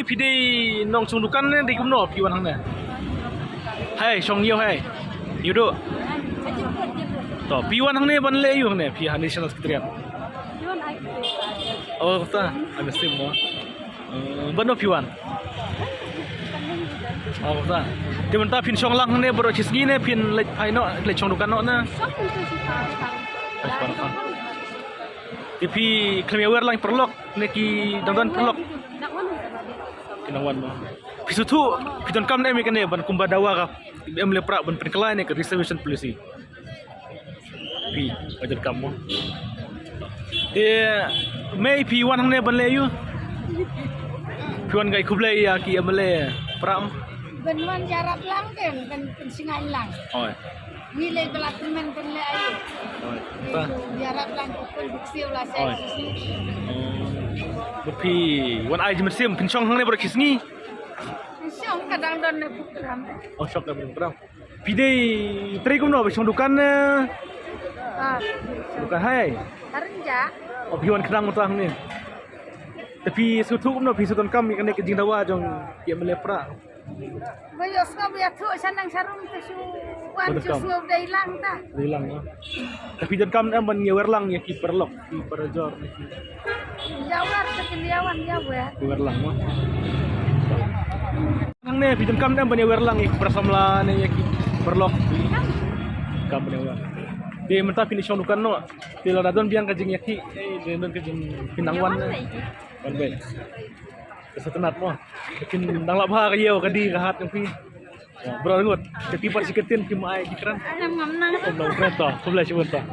พี่ได้น้องชงดูกันเนี่ยได้กุมหนอพี่วันทั้งเนี่ยให้ชงเยี่ยวให้อยู่ด้วยต่อพี่วันทั้งเนี่ยวันเล่อยู่ทั้งเนี่ยพี่ฮันนี่ชนะสกิเตรียนโอ้ตาอันนี้สิมั้งบันโนพี่วันโอ้ตาเดี๋ยวมันตาพินชงลังทั้งเนี่ยบริษัทนี้เนี่ยพินเล็กไพ่เนาะเล็กชงดูกันเนาะนะที่พี่เคลมเวอร์ลังperlokเนี่ยกี่ดังperlok kinangwan mo pisutu piton kam na kan ban kumbadawa ka em lepra ban perkelai ne ke reservation policy pi bajar kam mo mai pi wan hang ne ban le yu pi wan gai kublai ya ki em le pram ban wan jarap lang ken ban singai lang oi wi le belat men ban le ayu oi ta jarap lang ko buksiu la sai pi wan ai jemsim pinchong hang ne ber kisngi Siang kadang don ne putram. Oh shop dah putram. Pidai teri kum no besong dukan ne. Dukan hai. Harinja. Oh piwan kedang mutang ni. Tapi sutu kum no pi sutun kam ikan ke jing dawa jong ye melepra. Bayos ka biya thu sanang sarung te su wan su su dai lang ta. Dai lang. Tapi jan kam am ban ngewer lang ye ki perlok ki perjor ni. Jawar sekeliawan ya we. Ngewer lang mo. Nang ne bidam kam dan banyak werlang ik prasamla ne yak berlok kam banyak wer de menta finish on dukan no tila dadon biang kajing yaki de don kajing pinangwan wan be kesetenat mo kin dang la bha ka yeu ka di ka hat yang pi bro ngot ke tipar siketin ki mai dikran Anam ngamnang om lo kreto sebelah sebentar